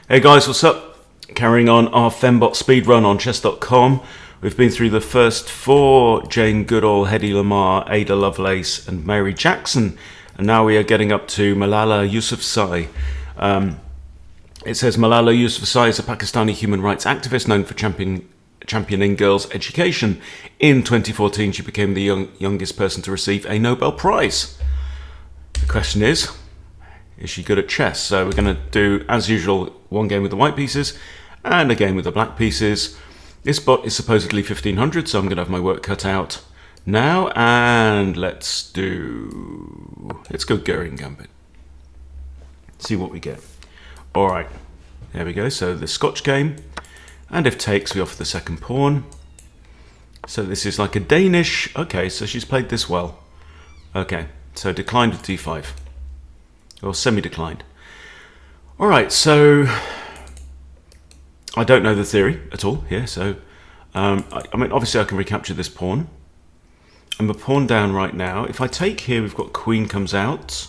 Hey guys, what's up? Carrying on our fembot speedrun on chess.com. We've been through the first four: Jane Goodall, Hedy Lamarr, Ada Lovelace and Mary Jackson. And now we are getting up to Malala Yousufzai. It says Malala Yousufzai is a Pakistani human rights activist known for championing girls' education. In 2014, she became the youngest person to receive a Nobel Prize. The question is she good at chess? So we're going to do, as usual, one game with the white pieces and a game with the black pieces. This bot is supposedly 1500, so I'm going to have my work cut out now. And let's go Goering Gambit. See what we get. All right, there we go. So the Scotch game. And if takes, we offer the second pawn. So this is like a Danish. Okay, so she's played this well. Okay, so declined with d5. Or semi-declined. All right, so I don't know the theory at all here. So, I mean, obviously I can recapture this pawn. I'm a pawn down right now. If I take here, we've got queen comes out,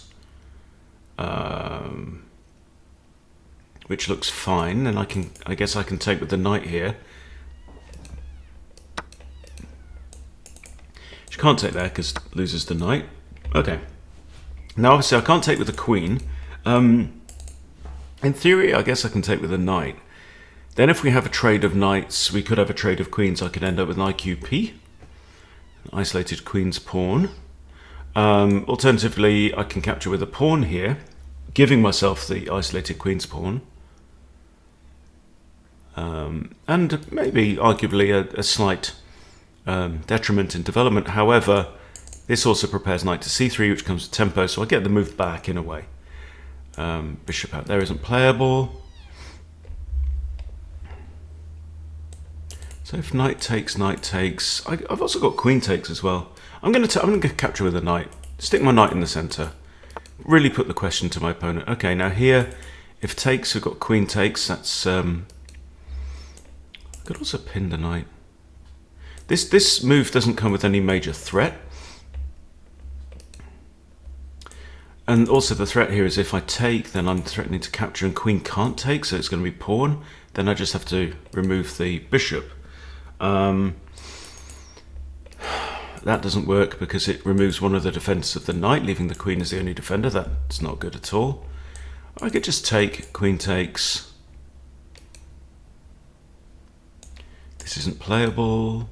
which looks fine. And I guess I can take with the knight here. She can't take there because loses the knight. Okay. Now, obviously, I can't take with the queen. In theory, I guess I can take with the knight. Then if we have a trade of knights, we could have a trade of queens. I could end up with an IQP, an isolated queen's pawn. Alternatively, I can capture with a pawn here, giving myself the isolated queen's pawn. And maybe, arguably, a slight detriment in development. However, this also prepares knight to c3, which comes to tempo, so I get the move back in a way. Bishop out there isn't playable. So if knight takes, I've also got queen takes as well. I'm going to capture with a knight. Stick my knight in the center. Really put the question to my opponent. Okay, now here, if takes, we've got queen takes. That's I could also pin the knight. This move doesn't come with any major threat. And also the threat here is if I take, then I'm threatening to capture, and queen can't take, so it's going to be pawn. Then I just have to remove the bishop. That doesn't work because it removes one of the defenders of the knight, leaving the queen as the only defender. That's not good at all. I could just take, queen takes. This isn't playable.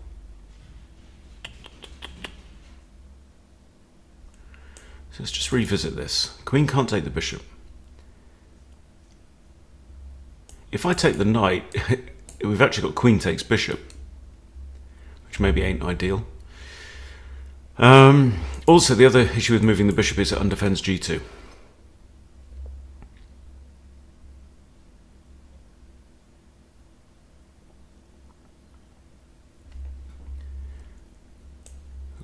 So let's just revisit this. Queen can't take the bishop. If I take the knight, we've actually got queen takes bishop, which maybe ain't ideal. Also, the other issue with moving the bishop is it undefends g2.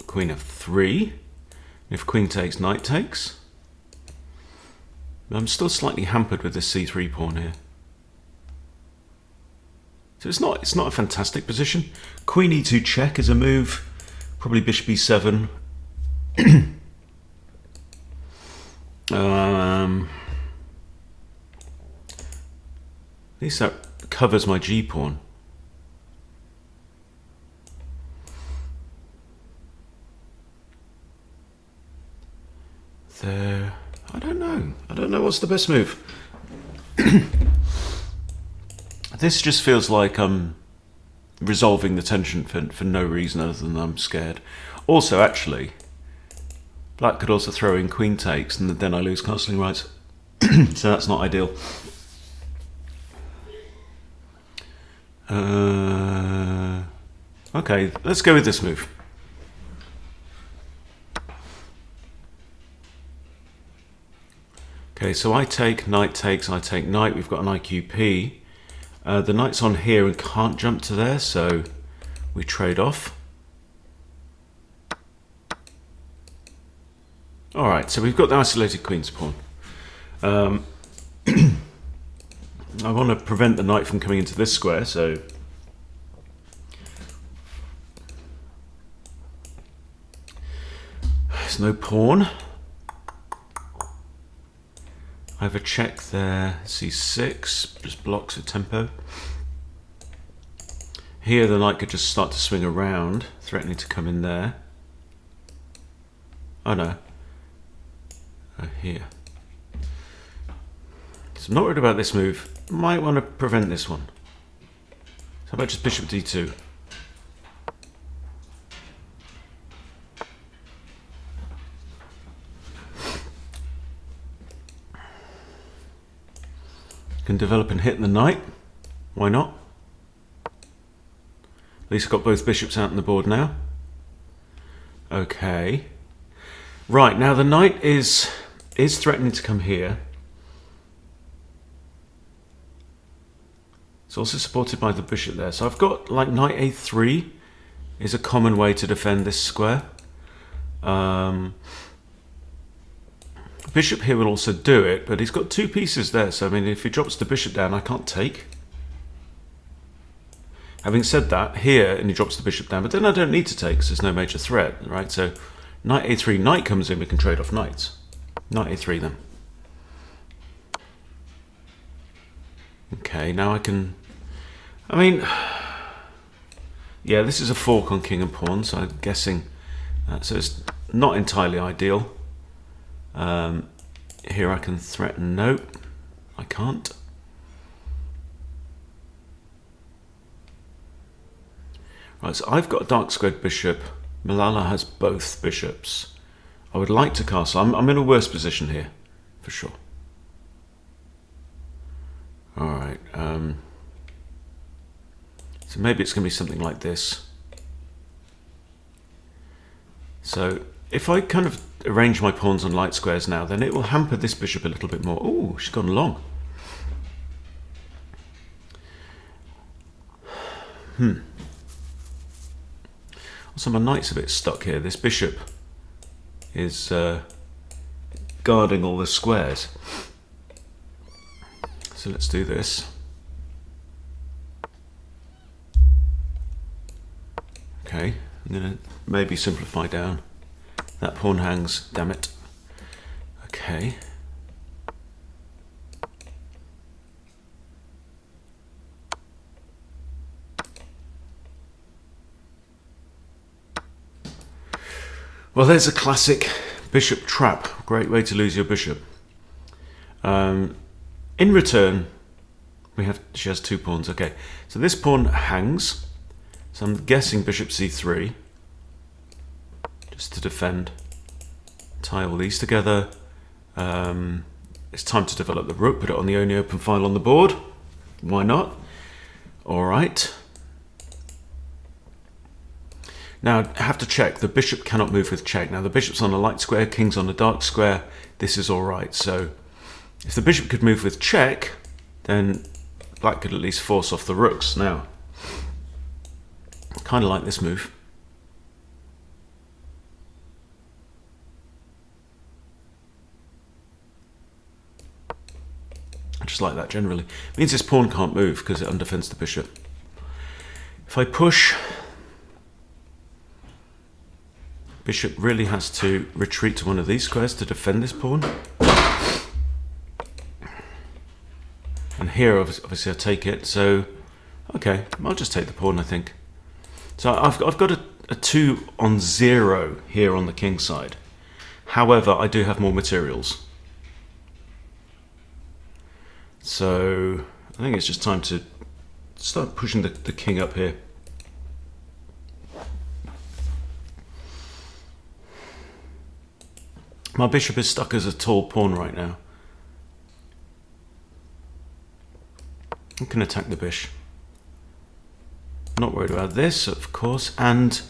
Queen f3. If queen takes, knight takes. I'm still slightly hampered with this c3 pawn here. So it's not a fantastic position. Queen e2 check is a move. Probably bishop e7. At least that covers my g pawn. There, I don't know what's the best move. This just feels like I'm resolving the tension for no reason other than I'm scared. Also, actually, black could also throw in queen takes, and then I lose castling rights. So that's not ideal. Okay, let's go with this move. Okay, so I take, knight takes, I take knight. We've got an IQP. The knight's on here and can't jump to there, so we trade off. All right, so we've got the isolated queen's pawn. I want to prevent the knight from coming into this square, so there's no pawn. I have a check there, c6, just blocks the tempo. Here the knight could just start to swing around, threatening to come in there. Oh no. Oh, here. So I'm not worried about this move. Might want to prevent this one. So how about just bishop d2? Can develop and hit the knight. Why not? At least I've got both bishops out on the board now. Okay. Right, now the knight is threatening to come here. It's also supported by the bishop there. So I've got like knight a3 is a common way to defend this square. Bishop here will also do it, but he's got two pieces there. So I mean, if he drops the bishop down, I can't take. Having said that, here, and he drops the bishop down, but then I don't need to take because there's no major threat, right? So knight a3, knight comes in, we can trade off knights. Knight a3 then. Okay, now I can... I mean... Yeah, this is a fork on king and pawn, so I'm guessing... so it's not entirely ideal. Here I can threaten... No, I can't. Right, so I've got a dark squared bishop. Malala has both bishops. I would like to castle. I'm in a worse position here, for sure. Alright, so maybe it's going to be something like this. So if I kind of arrange my pawns on light squares now, then it will hamper this bishop a little bit more. Oh, she's gone long. So my knight's a bit stuck here. This bishop is guarding all the squares. So let's do this. Okay, I'm going to maybe simplify down. That pawn hangs, damn it. Okay. Well, there's a classic bishop trap. Great way to lose your bishop. In return, she has two pawns. Okay, so this pawn hangs. So I'm guessing bishop c3, just to defend. Tie all these together. It's time to develop the rook. Put it on the only open file on the board. Why not? All right. Now, I have to check. The bishop cannot move with check. Now, the bishop's on a light square, king's on a dark square. This is all right. So, if the bishop could move with check, then black could at least force off the rooks. Now, kind of like this move. I just like that generally. It means this pawn can't move because it undefends the bishop. If I push... Bishop really has to retreat to one of these squares to defend this pawn. And here, obviously, I take it. So, okay, I'll just take the pawn, I think. So I've got a 2 on 0 here on the king side. However, I do have more materials. So I think it's just time to start pushing the king up here. My bishop is stuck as a tall pawn right now. I can attack the bishop. Not worried about this, of course. And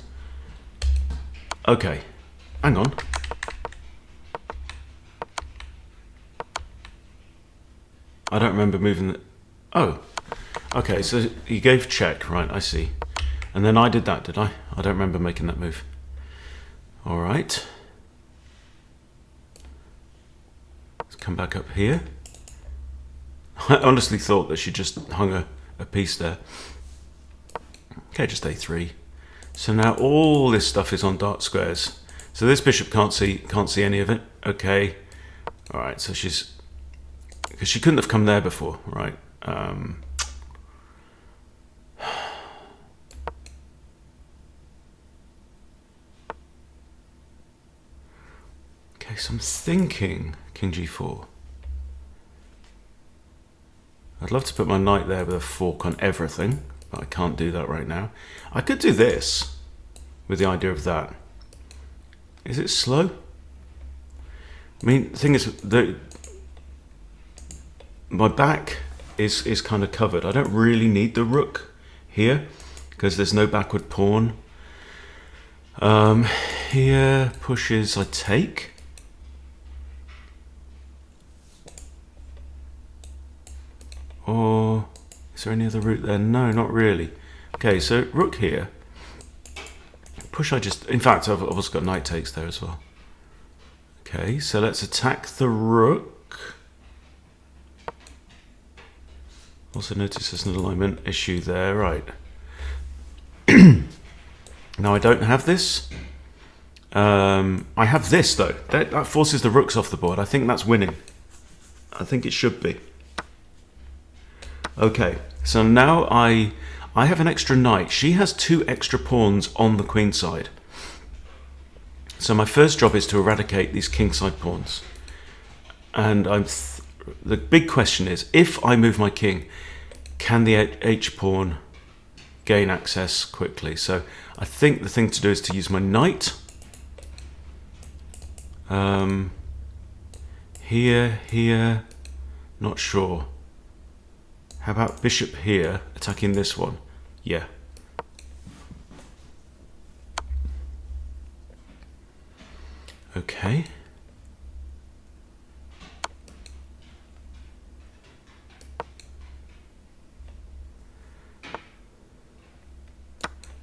okay, hang on. I don't remember moving the... Oh, okay, so he gave check, right, I see. And then I did that, did I? I don't remember making that move. All right. Come back up here. I honestly thought that she just hung a piece there. Okay, just a3. So now all this stuff is on dark squares. So this bishop can't see any of it. Okay. All right, so she's Because she couldn't have come there before, right? Okay, so I'm thinking king g4. I'd love to put my knight there with a fork on everything, but I can't do that right now. I could do this with the idea of that. Is it slow? I mean, the thing is, my back is kind of covered. I don't really need the rook here because there's no backward pawn. Here, pushes, I take. Or is there any other route there? No, not really. Okay, so rook here. Push, in fact, I've also got knight takes there as well. Okay, so let's attack the rook. Also notice there's an alignment issue there, right. Now I don't have this. I have this though. That forces the rooks off the board. I think that's winning. I think it should be. Okay, so now I have an extra knight. She has 2 extra pawns on the queen side. So my first job is to eradicate these kingside pawns. And the big question is, if I move my king, can the H pawn gain access quickly? So I think the thing to do is to use my knight. Here, not sure. How about bishop here, attacking this one? Yeah. Okay.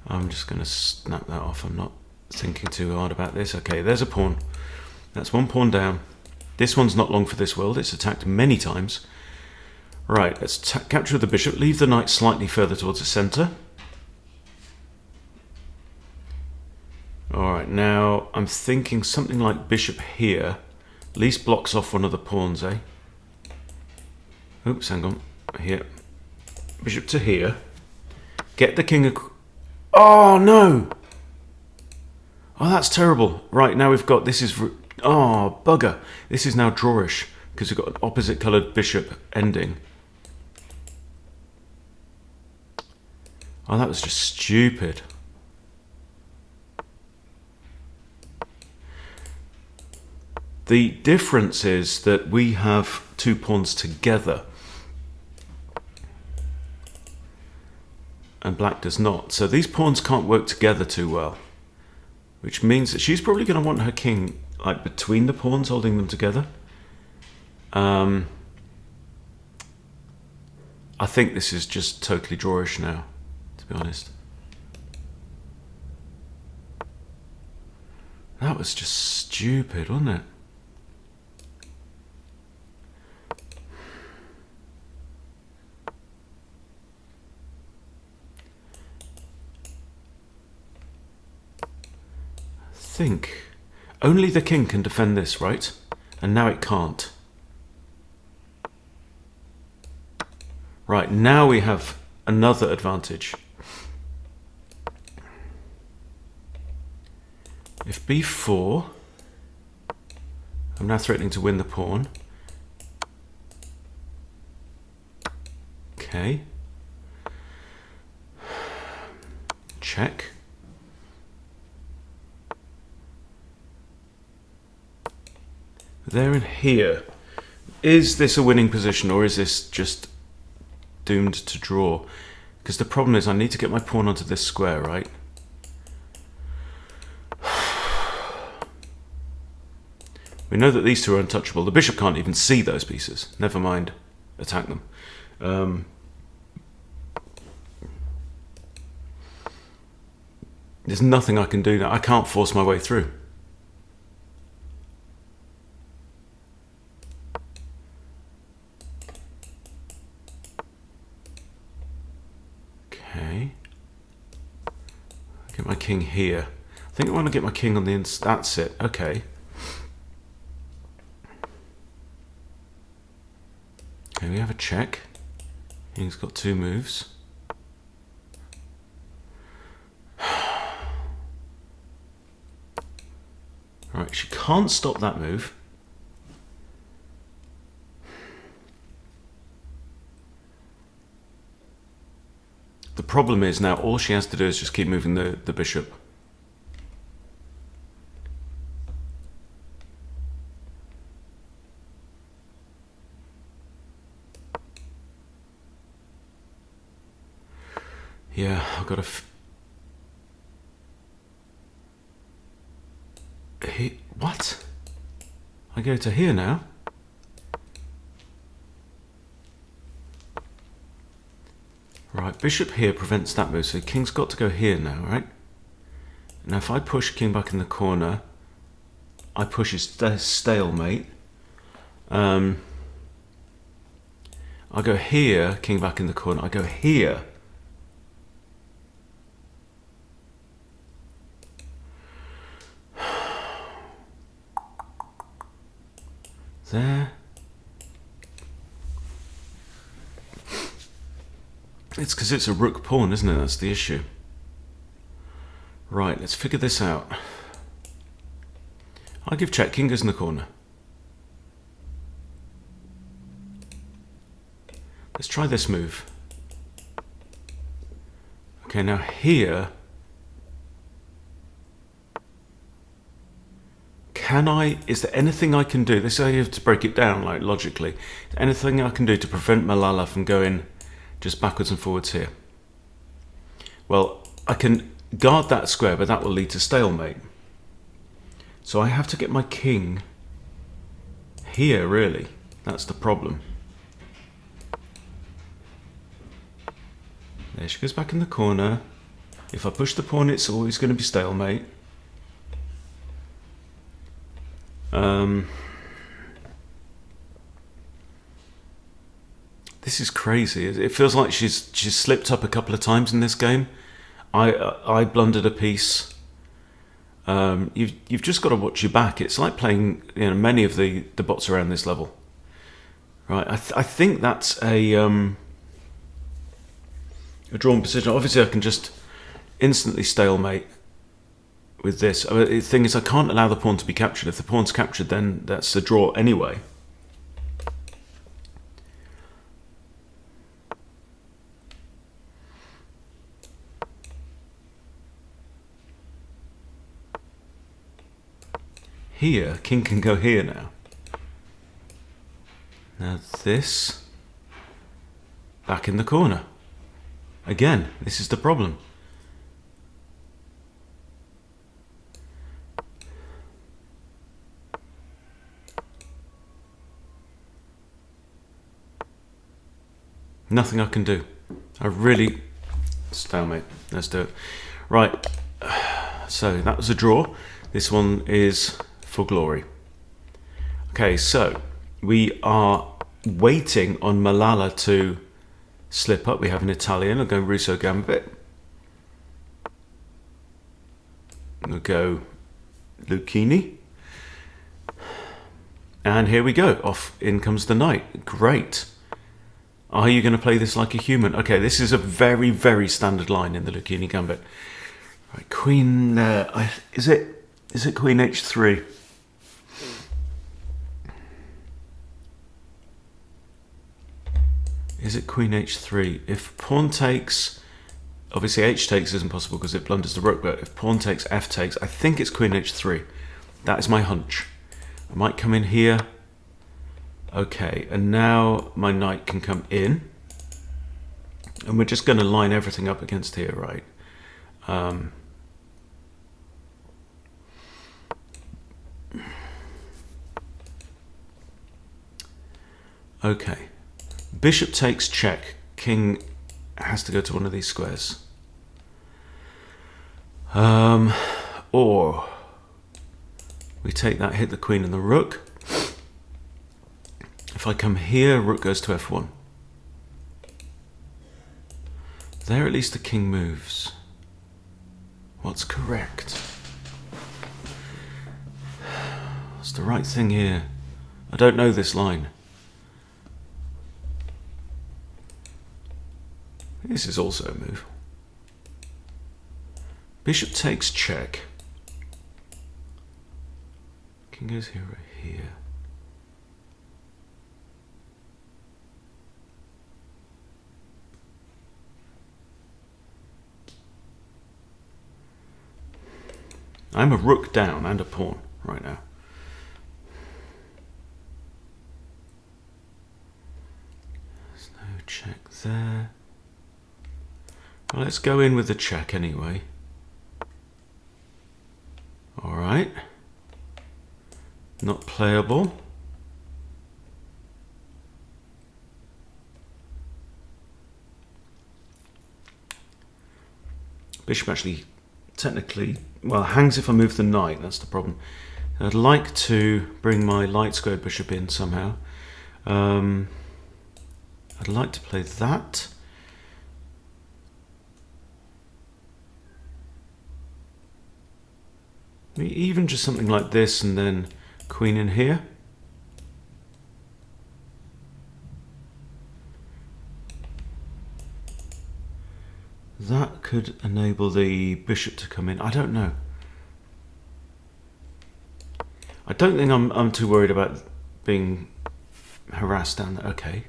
I'm just going to snap that off. I'm not thinking too hard about this. Okay, there's a pawn. That's 1 pawn down. This one's not long for this world. It's attacked many times. Right, let's capture the bishop. Leave the knight slightly further towards the center. Alright, now I'm thinking something like bishop here. At least blocks off one of the pawns, eh? Oops, hang on. Here. Bishop to here. Get the king... Oh, no! Oh, that's terrible. Right, now we've got... This is... Oh, bugger. This is now drawish, because we've got an opposite coloured bishop ending. Oh, that was just stupid. The difference is that we have 2 pawns together. And black does not. So these pawns can't work together too well. Which means that she's probably going to want her king like between the pawns, holding them together. I think this is just totally drawish now, to be honest. That was just stupid, wasn't it? I think only the king can defend this, right? And now it can't. Right, now we have another advantage. If b4, I'm now threatening to win the pawn. Okay. Check. There and here. Is this a winning position, or is this just doomed to draw? Because the problem is I need to get my pawn onto this square, right? We know that these two are untouchable. The bishop can't even see those pieces. Never mind attack them. There's nothing I can do now. I can't force my way through. Okay. Get my king here. I think I want to get my king on the inside. That's it. Okay. Okay, we have a check. He's got 2 moves. Right, she can't stop that move. The problem is now all she has to do is just keep moving the bishop. Yeah, I've got to... What? I go to here now? Right, bishop here prevents that move, so king's got to go here now, right? Now if I push king back in the corner, I push his stalemate. I go here, king back in the corner, I go here. There. It's because it's a rook pawn, isn't it? That's the issue. Right, let's figure this out. I give check, king goes in the corner. Let's try this move. Okay, now here... Is there anything I can do? This is how you have to break it down, like logically. Anything I can do to prevent Malala from going just backwards and forwards here? Well, I can guard that square, but that will lead to stalemate. So I have to get my king here, really. That's the problem. There she goes back in the corner. If I push the pawn, it's always going to be stalemate. This is crazy. It feels like she's slipped up a couple of times in this game. I blundered a piece. You've just got to watch your back. It's like playing many of the bots around this level. Right, I think that's a drawn position. Obviously, I can just instantly stalemate with this. The thing is, I can't allow the pawn to be captured. If the pawn's captured, then that's a draw anyway. Here, king can go here now. Now this, back in the corner. Again, this is the problem. Nothing I can do. I really... Stalemate. Let's do it. Right. So that was a draw. This one is for glory. Okay, so we are waiting on Malala to slip up. We have an Italian. I'll go Russo Gambit. We'll go Lucchini. And here we go. Off in comes the knight. Great. Are you going to play this like a human? Okay, this is a very, very standard line in the Lucchini Gambit. Right, queen... is it queen h3? Is it queen h3? If pawn takes... Obviously h takes isn't possible because it blunders the rook, but if pawn takes, f takes, I think it's queen h3. That is my hunch. I might come in here. Okay, and now my knight can come in. And we're just going to line everything up against here, right? Okay. Bishop takes check. King has to go to one of these squares. Or we take that, hit the queen and the rook. If I come here, rook goes to f1. There at least the king moves. What's correct? What's the right thing here? I don't know this line. This is also a move. Bishop takes check. King goes here. I'm a rook down and a pawn right now. There's no check there. Well, let's go in with the check anyway. All right. Not playable. Bishop actually technically, well, hangs if I move the knight. That's the problem. I'd like to bring my light squared bishop in somehow. I'd like to play that. Maybe even just something like this and then queen in here. That could enable the bishop to come in. I don't know. I don't think I'm too worried about being harassed down there. Okay.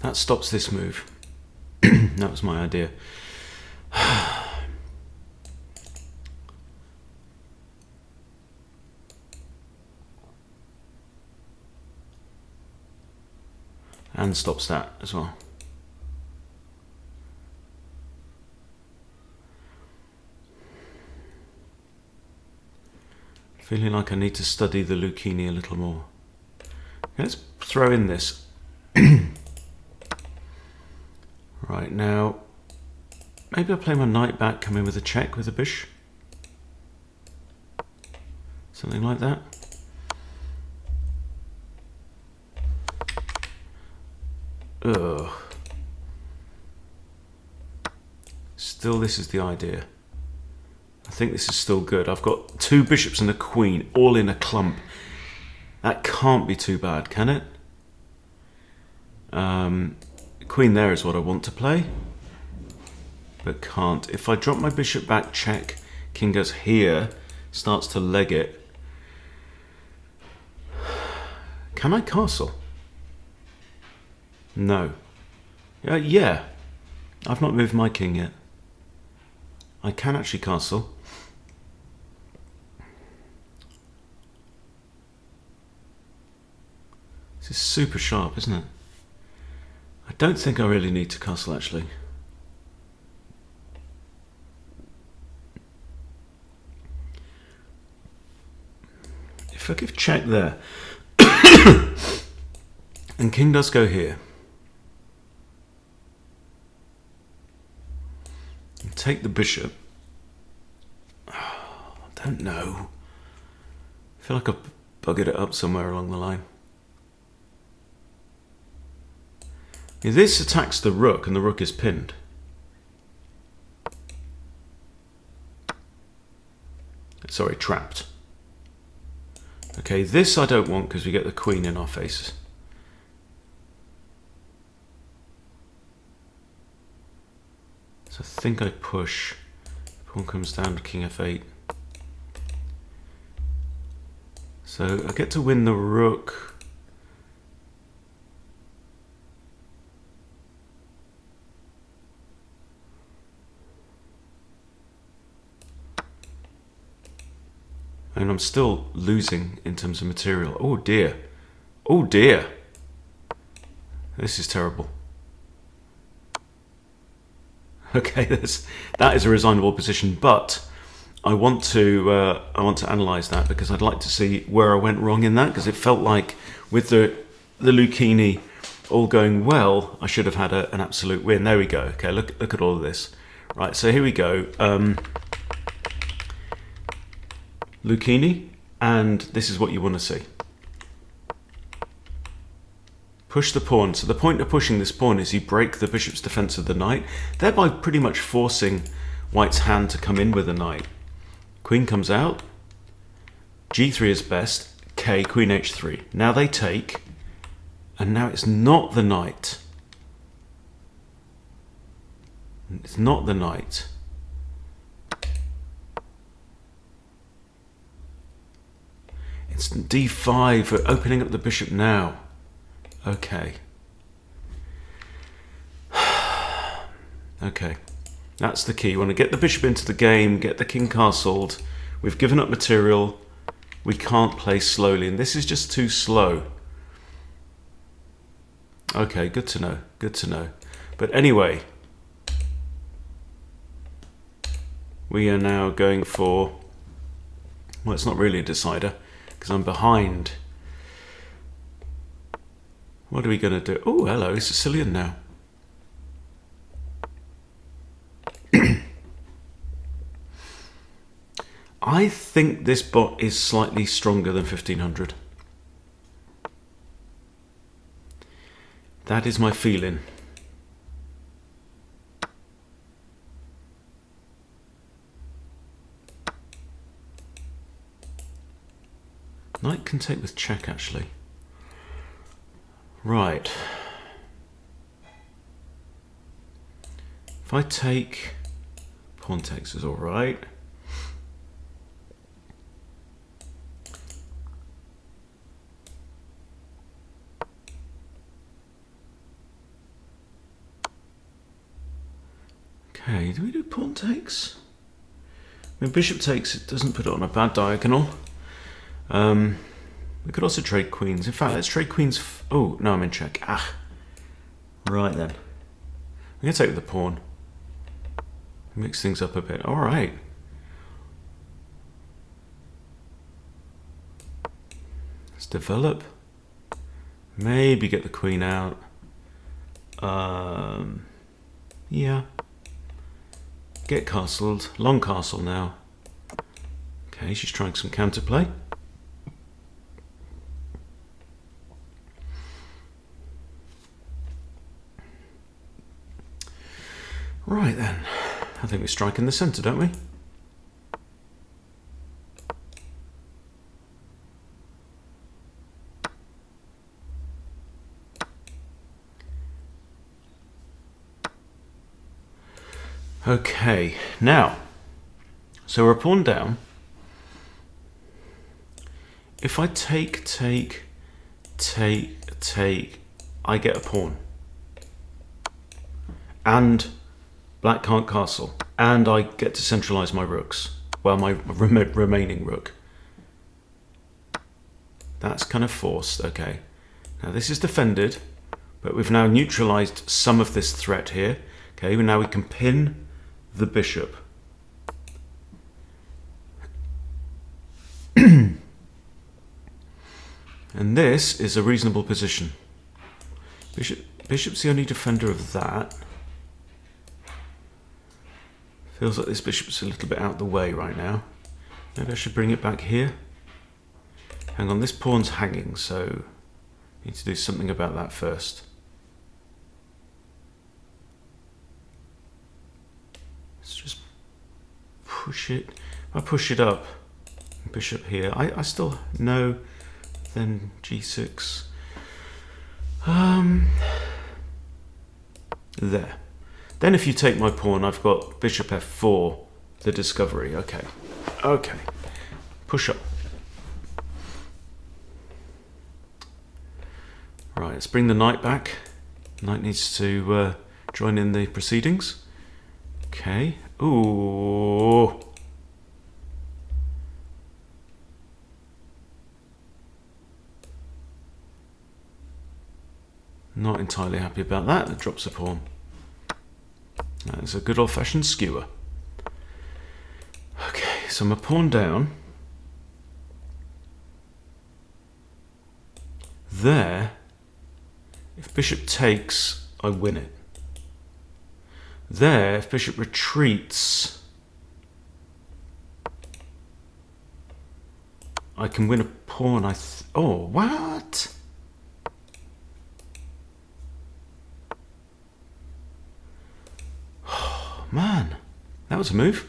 That stops this move. That was my idea. And stops that as well. Feeling like I need to study the Lucchini a little more. Let's throw in this. Right now, maybe I'll play my knight back, come in with a check with a bish. Something like that. Ugh. Still, this is the idea. I think this is still good. I've got two bishops and a queen all in a clump. That can't be too bad, can it? Queen there is what I want to play, but can't. If I drop my bishop back, check, king goes here, starts to leg it. Can I castle? No. Yeah. I've not moved my king yet. I can actually castle. This is super sharp, isn't it? I don't think I really need to castle, actually. If I give check there, and king does go here, and take the bishop, I don't know. I feel like I've buggered it up somewhere along the line. This attacks the rook, and the rook is pinned. Sorry, trapped. Okay, this I don't want because we get the queen in our faces. So I think I push. Pawn comes down to king f8. So I get to win the rook. And I'm still losing in terms of material. Oh dear. Oh dear. This is terrible. Okay, that is a resignable position, but I want to analyse that because I'd like to see where I went wrong in that, because it felt like with the Lucchini all going well, I should have had an absolute win. There we go. Okay, look at all of this. Right, so here we go. Lucchini, and this is what you want to see. Push the pawn. So the point of pushing this pawn is you break the bishop's defense of the knight, thereby pretty much forcing white's hand to come in with a knight. Queen comes out. G3 is best. Okay, queen h3. Now they take, and now it's not the knight. It's not the knight. It's d5. We're opening up the bishop now. Okay. Okay. That's the key. You want to get the bishop into the game, get the king castled. We've given up material. We can't play slowly, and this is just too slow. Okay, good to know. Good to know. But anyway, we are now going for... Well, it's not really a decider, because I'm behind. What are we going to do? Oh, hello, Sicilian now. I think this bot is slightly stronger than 1500. That is my feeling. Knight can take with check, actually. Right. If I take... Pawn takes is all right. Okay, do we do pawn takes? I mean, bishop takes, it doesn't put it on a bad diagonal. We could also trade queens. In fact, let's trade queens. Oh, no, I'm in check. Ah. Right then. I'm going to take with the pawn. Mix things up a bit. All right. Let's develop. Maybe get the queen out. Yeah. Get castled. Long castle now. Okay, she's trying some counterplay. Right then. I think we strike in the centre, don't we? Okay, now, so we're a pawn down. If I take, I get a pawn. And black can't castle. And I get to centralise my rooks. Well, my remaining rook. That's kind of forced, okay. Now this is defended, but we've now neutralised some of this threat here. Okay, now we can pin the bishop. And this is a reasonable position. Bishop's the only defender of that. Feels like this bishop's a little bit out the way right now. Maybe I should bring it back here. Hang on, this pawn's hanging, so I need to do something about that first. Let's just push it. If I push it up, bishop here, I still know, then g6. There. Then if you take my pawn, I've got bishop f4, the discovery. Okay. Okay. Push up. Right, let's bring the knight back. Knight needs to join in the proceedings. Okay. Ooh. Not entirely happy about that. It drops a pawn. That's a good old-fashioned skewer. Okay, so I'm a pawn down. There, if bishop takes, I win it. There, if bishop retreats, I can win a pawn. Oh, what? Oh, man, that was a move.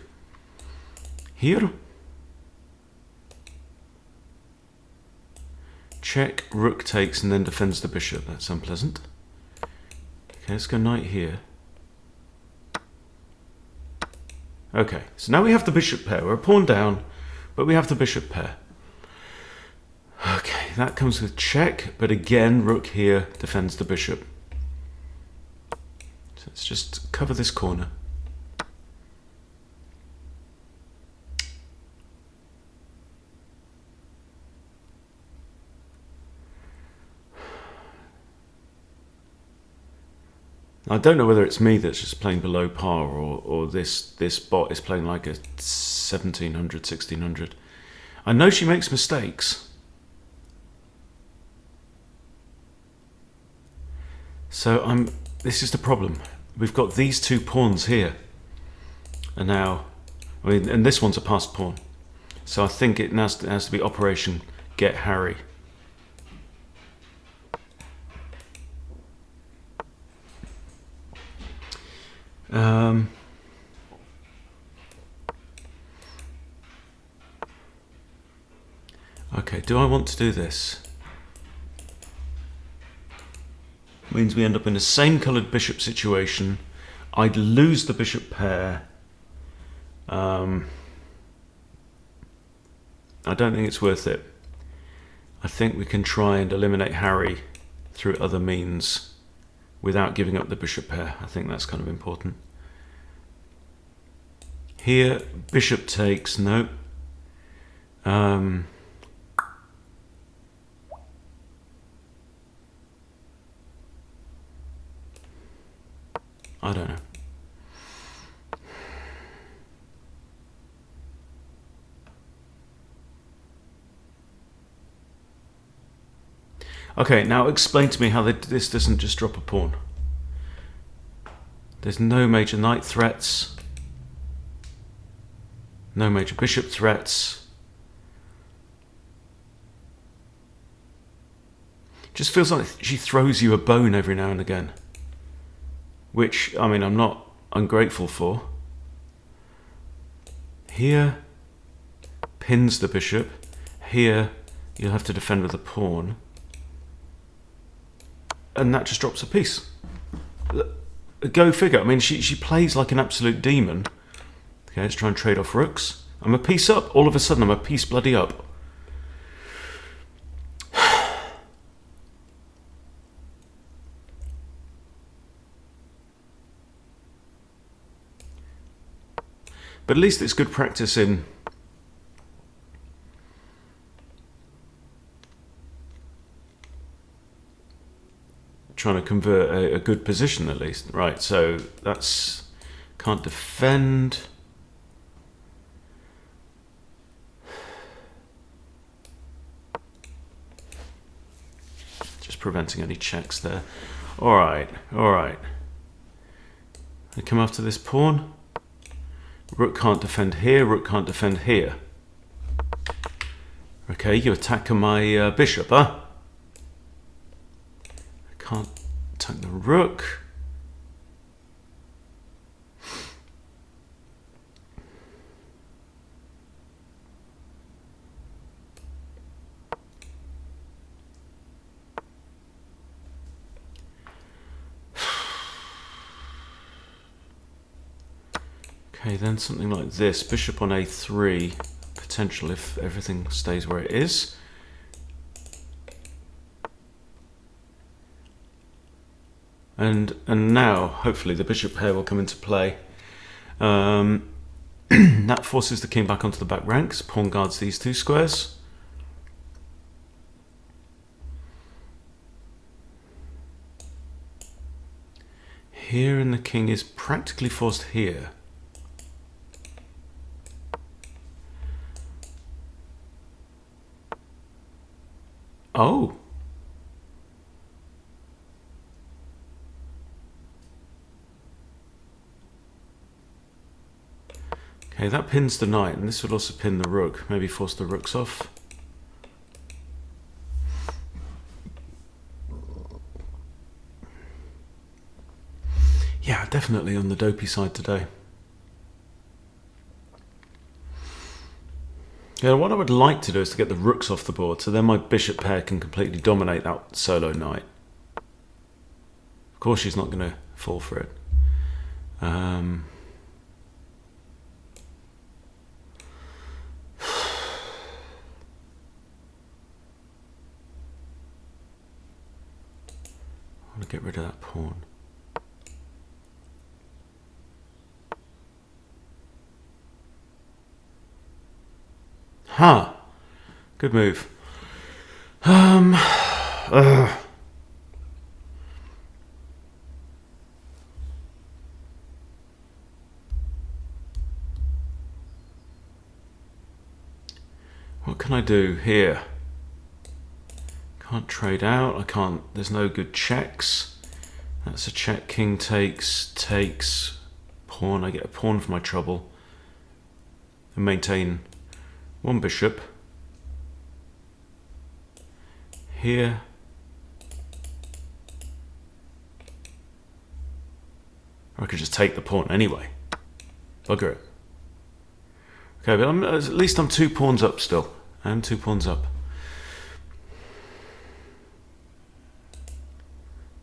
Here. check, rook takes, and then defends the bishop. That's unpleasant. Okay, let's go knight here. Okay, so now we have the bishop pair. We're a pawn down, but we have the bishop pair. Okay, that comes with check, but again, rook here defends the bishop. So let's just cover this corner. I don't know whether it's me that's just playing below par or this bot is playing like a 1700, 1600. I know she makes mistakes. So this is the problem. We've got these two pawns here. And now, and this one's a passed pawn. So I think it has to be Operation Get Harry. Okay, do I want to do this? Means we end up in the same coloured bishop situation. I'd lose the bishop pair. I don't think it's worth it. I think we can try and eliminate Harry through other means without giving up the bishop pair. I think that's kind of important. Here, bishop takes, no. I don't know. Okay, now explain to me how this doesn't just drop a pawn. There's no major knight threats. No major bishop threats. Just feels like she throws you a bone every now and again. Which, I mean, I'm not ungrateful for. Here, pins the bishop. Here, you'll have to defend with a pawn. And that just drops a piece. Go figure. I mean, she plays like an absolute demon. Okay, let's try and trade off rooks. I'm a piece up. All of a sudden, I'm a piece bloody up. But at least it's good practice in trying to convert a good position at least. Right, so that's can't defend. Just preventing any checks there. All right, all right. I come after this pawn. Rook can't defend here, rook can't defend here. Okay, you attack my bishop, huh? I can't attack the rook. Okay, then something like this. Bishop on a3, potential if everything stays where it is. And now, hopefully, the bishop pair will come into play. That forces the king back onto the back ranks. Pawn guards these two squares. Here, and the king is practically forced here. Oh. Okay, that pins the knight, and this would also pin the rook. Maybe force the rooks off. Yeah, definitely on the dopey side today. Yeah, what I would like to do is to get the rooks off the board, so then my bishop pair can completely dominate that solo knight. Of course she's not going to fall for it. I want to get rid of that pawn. Huh. Good move. What can I do here? Can't trade out. I can't. There's no good checks. That's a check. King takes, pawn. I get a pawn for my trouble. And maintain one bishop. Here. Or I could just take the pawn anyway. Bugger it. Okay, but at least I'm 2 pawns up still. I am 2 pawns up.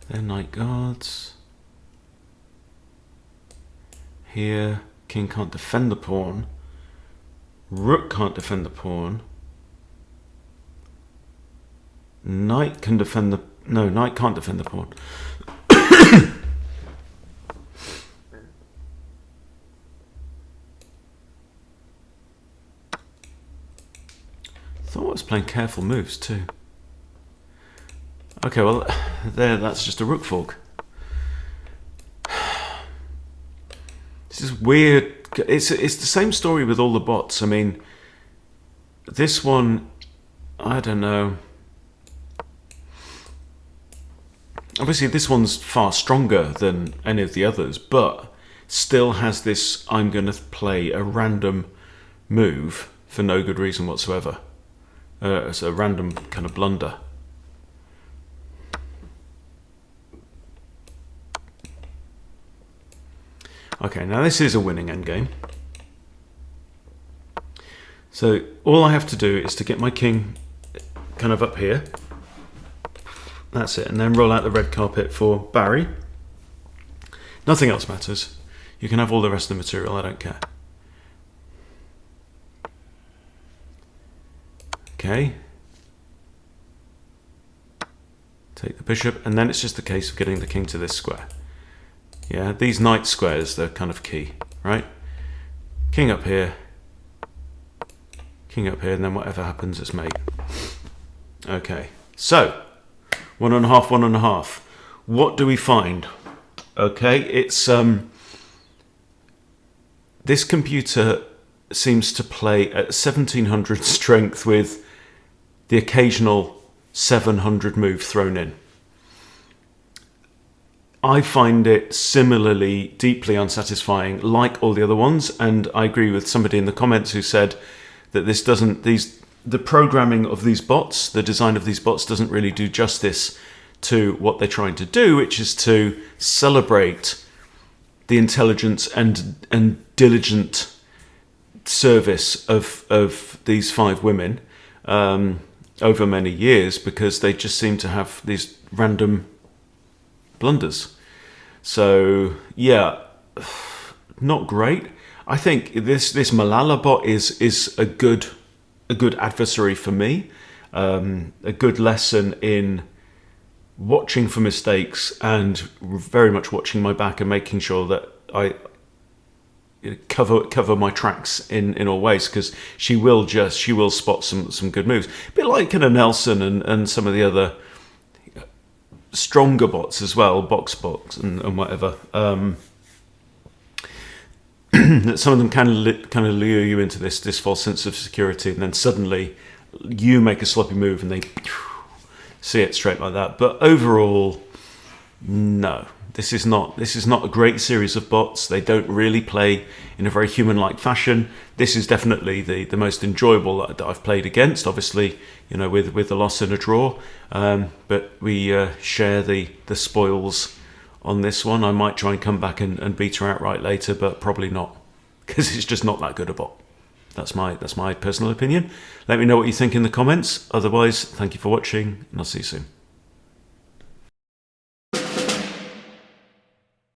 Then knight guards. Here, king can't defend the pawn. Rook can't defend the pawn. Knight can defend the... No, knight can't defend the pawn. Thought I was playing careful moves too. Okay, well, that's just a rook fork. This is weird. It's the same story with all the bots. I mean, this one, I don't know. Obviously, this one's far stronger than any of the others, but still has this, I'm going to play a random move for no good reason whatsoever. It's a random kind of blunder. Okay, now this is a winning endgame. So all I have to do is to get my king kind of up here. That's it, and then roll out the red carpet for Barry. Nothing else matters. You can have all the rest of the material, I don't care. Okay. Take the bishop, and then it's just a case of getting the king to this square. Yeah, these knight squares, they're kind of key, right? King up here, and then whatever happens, it's mate. Okay, so 1.5, 1.5. What do we find? Okay, it's this computer seems to play at 1700 strength with the occasional 700 move thrown in. I find it similarly deeply unsatisfying, like all the other ones, and I agree with somebody in the comments who said that this doesn't, the programming of these bots, the design of these bots doesn't really do justice to what they're trying to do, which is to celebrate the intelligence and diligent service of these 5 women over many years, because they just seem to have these random blunders. So yeah, not great. I think this Malala bot is a good adversary for me, a good lesson in watching for mistakes and very much watching my back and making sure that I cover my tracks in all ways, because she will spot some good moves, a bit like kind of Nelson and some of the other stronger bots as well, box bots and whatever. Some of them kind of lure you into this false sense of security, and then suddenly you make a sloppy move and they see it straight like that. But overall, no. This is not a great series of bots. They don't really play in a very human-like fashion. This is definitely the most enjoyable that I've played against. Obviously, you know, with a loss and a draw. But we share the spoils on this one. I might try and come back and beat her outright later, but probably not, because it's just not that good a bot. That's my personal opinion. Let me know what you think in the comments. Otherwise, thank you for watching, and I'll see you soon.